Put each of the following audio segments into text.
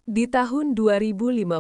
Di tahun 2053,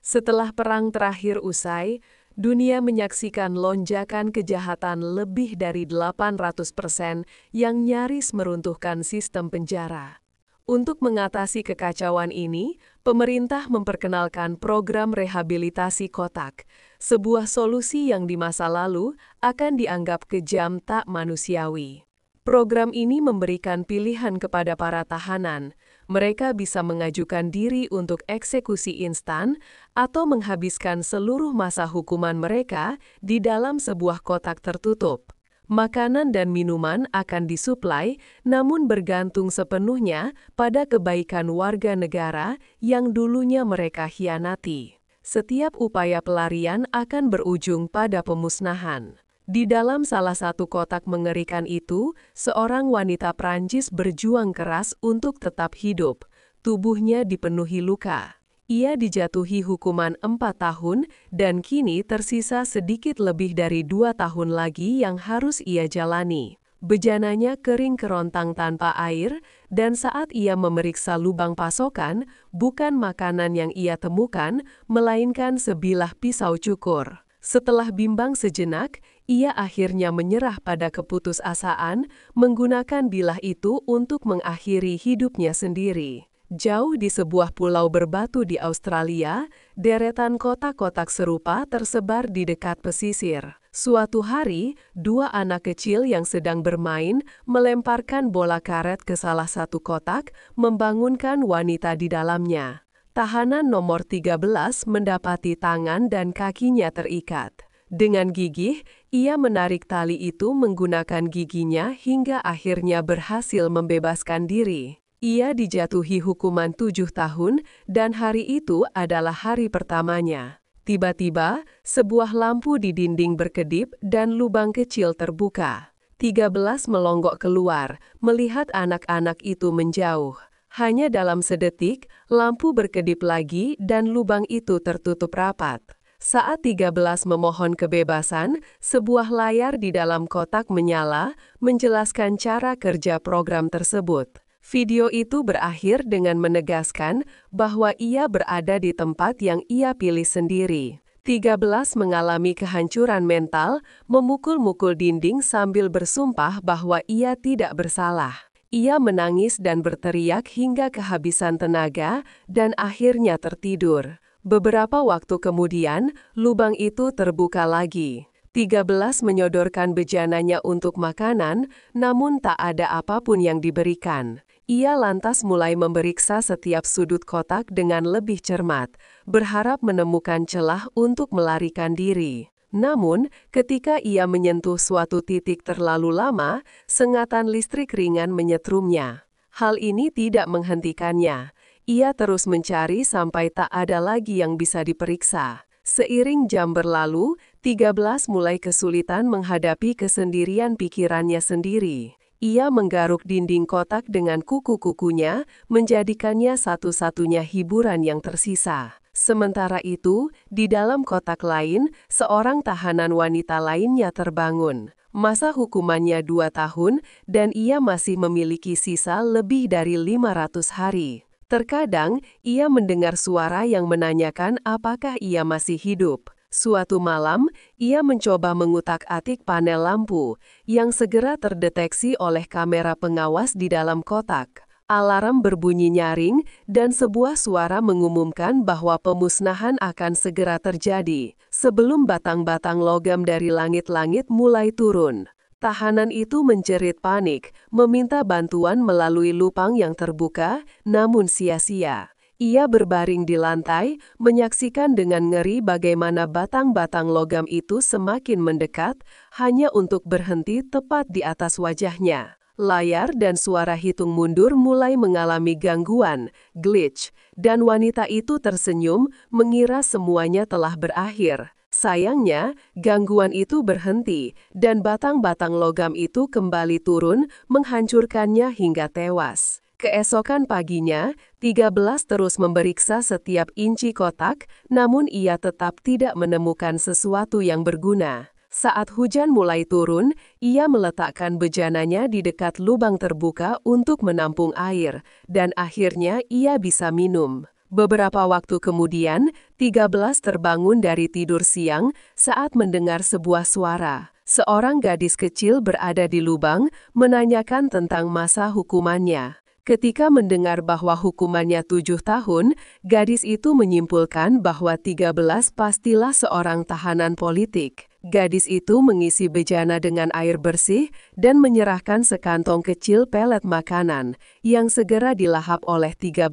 setelah perang terakhir usai, dunia menyaksikan lonjakan kejahatan lebih dari 800% yang nyaris meruntuhkan sistem penjara. Untuk mengatasi kekacauan ini, pemerintah memperkenalkan program rehabilitasi kotak, sebuah solusi yang di masa lalu akan dianggap kejam tak manusiawi. Program ini memberikan pilihan kepada para tahanan. Mereka bisa mengajukan diri untuk eksekusi instan atau menghabiskan seluruh masa hukuman mereka di dalam sebuah kotak tertutup. Makanan dan minuman akan disuplai, namun bergantung sepenuhnya pada kebaikan warga negara yang dulunya mereka khianati. Setiap upaya pelarian akan berujung pada pemusnahan. Di dalam salah satu kotak mengerikan itu, seorang wanita Prancis berjuang keras untuk tetap hidup. Tubuhnya dipenuhi luka. Ia dijatuhi hukuman 4 tahun dan kini tersisa sedikit lebih dari 2 tahun lagi yang harus ia jalani. Bejananya kering kerontang tanpa air, dan saat ia memeriksa lubang pasokan, bukan makanan yang ia temukan, melainkan sebilah pisau cukur. Setelah bimbang sejenak, ia akhirnya menyerah pada keputusasaan, menggunakan bilah itu untuk mengakhiri hidupnya sendiri. Jauh di sebuah pulau berbatu di Australia, deretan kotak-kotak serupa tersebar di dekat pesisir. Suatu hari, 2 anak kecil yang sedang bermain melemparkan bola karet ke salah satu kotak, membangunkan wanita di dalamnya. Tahanan nomor 13 mendapati tangan dan kakinya terikat. Dengan gigih, ia menarik tali itu menggunakan giginya hingga akhirnya berhasil membebaskan diri. Ia dijatuhi hukuman 7 tahun dan hari itu adalah hari pertamanya. Tiba-tiba, sebuah lampu di dinding berkedip dan lubang kecil terbuka. 13 melonggok keluar, melihat anak-anak itu menjauh. Hanya dalam sedetik, lampu berkedip lagi dan lubang itu tertutup rapat. Saat 13 memohon kebebasan, sebuah layar di dalam kotak menyala, menjelaskan cara kerja program tersebut. Video itu berakhir dengan menegaskan bahwa ia berada di tempat yang ia pilih sendiri. 13 mengalami kehancuran mental, memukul-mukul dinding sambil bersumpah bahwa ia tidak bersalah. Ia menangis dan berteriak hingga kehabisan tenaga dan akhirnya tertidur. Beberapa waktu kemudian, lubang itu terbuka lagi. 13 menyodorkan bejananya untuk makanan, namun tak ada apapun yang diberikan. Ia lantas mulai memeriksa setiap sudut kotak dengan lebih cermat, berharap menemukan celah untuk melarikan diri. Namun, ketika ia menyentuh suatu titik terlalu lama, sengatan listrik ringan menyetrumnya. Hal ini tidak menghentikannya. Ia terus mencari sampai tak ada lagi yang bisa diperiksa. Seiring jam berlalu, 13 mulai kesulitan menghadapi kesendirian pikirannya sendiri. Ia menggaruk dinding kotak dengan kuku-kukunya, menjadikannya satu-satunya hiburan yang tersisa. Sementara itu, di dalam kotak lain, seorang tahanan wanita lainnya terbangun. Masa hukumannya 2 tahun, dan ia masih memiliki sisa lebih dari 500 hari. Terkadang, ia mendengar suara yang menanyakan apakah ia masih hidup. Suatu malam, ia mencoba mengutak-atik panel lampu, yang segera terdeteksi oleh kamera pengawas di dalam kotak. Alarm berbunyi nyaring, dan sebuah suara mengumumkan bahwa pemusnahan akan segera terjadi, sebelum batang-batang logam dari langit-langit mulai turun. Tahanan itu menjerit panik, meminta bantuan melalui lubang yang terbuka, namun sia-sia. Ia berbaring di lantai, menyaksikan dengan ngeri bagaimana batang-batang logam itu semakin mendekat, hanya untuk berhenti tepat di atas wajahnya. Layar dan suara hitung mundur mulai mengalami gangguan, glitch, dan wanita itu tersenyum, mengira semuanya telah berakhir. Sayangnya, gangguan itu berhenti, dan batang-batang logam itu kembali turun, menghancurkannya hingga tewas. Keesokan paginya, 13 terus memeriksa setiap inci kotak, namun ia tetap tidak menemukan sesuatu yang berguna. Saat hujan mulai turun, ia meletakkan bejananya di dekat lubang terbuka untuk menampung air, dan akhirnya ia bisa minum. Beberapa waktu kemudian, 13 terbangun dari tidur siang saat mendengar sebuah suara. Seorang gadis kecil berada di lubang menanyakan tentang masa hukumannya. Ketika mendengar bahwa hukumannya 7 tahun, gadis itu menyimpulkan bahwa 13 pastilah seorang tahanan politik. Gadis itu mengisi bejana dengan air bersih dan menyerahkan sekantong kecil pelet makanan yang segera dilahap oleh 13.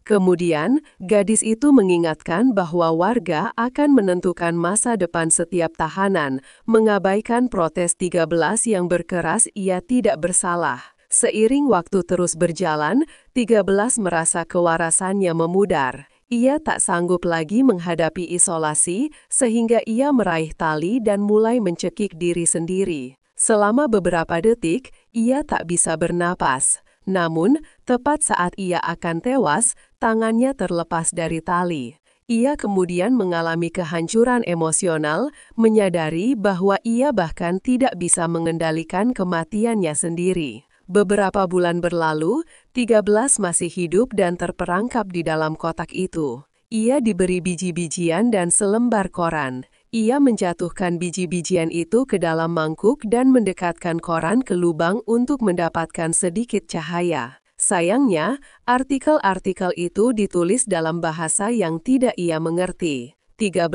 Kemudian, gadis itu mengingatkan bahwa warga akan menentukan masa depan setiap tahanan, mengabaikan protes 13 yang berkeras ia tidak bersalah. Seiring waktu terus berjalan, 13 merasa kewarasannya memudar. Ia tak sanggup lagi menghadapi isolasi, sehingga ia meraih tali dan mulai mencekik diri sendiri. Selama beberapa detik, ia tak bisa bernapas. Namun, tepat saat ia akan tewas, tangannya terlepas dari tali. Ia kemudian mengalami kehancuran emosional, menyadari bahwa ia bahkan tidak bisa mengendalikan kematiannya sendiri. Beberapa bulan berlalu, 13 masih hidup dan terperangkap di dalam kotak itu. Ia diberi biji-bijian dan selembar koran. Ia menjatuhkan biji-bijian itu ke dalam mangkuk dan mendekatkan koran ke lubang untuk mendapatkan sedikit cahaya. Sayangnya, artikel-artikel itu ditulis dalam bahasa yang tidak ia mengerti. 13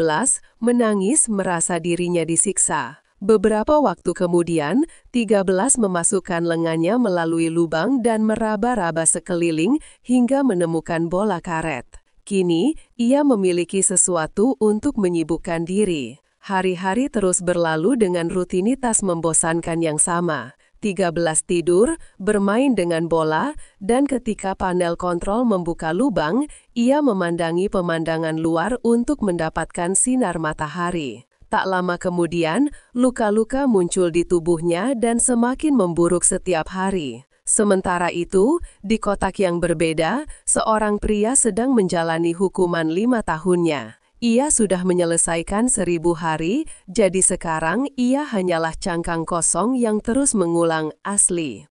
menangis merasa dirinya disiksa. Beberapa waktu kemudian, 13 memasukkan lengannya melalui lubang dan meraba-raba sekeliling hingga menemukan bola karet. Kini, ia memiliki sesuatu untuk menyibukkan diri. Hari-hari terus berlalu dengan rutinitas membosankan yang sama. 13 tidur, bermain dengan bola, dan ketika panel kontrol membuka lubang, ia memandangi pemandangan luar untuk mendapatkan sinar matahari. Tak lama kemudian, luka-luka muncul di tubuhnya dan semakin memburuk setiap hari. Sementara itu, di kotak yang berbeda, seorang pria sedang menjalani hukuman 5 tahunnya. Ia sudah menyelesaikan 1000 hari, jadi sekarang ia hanyalah cangkang kosong yang terus mengulang asli.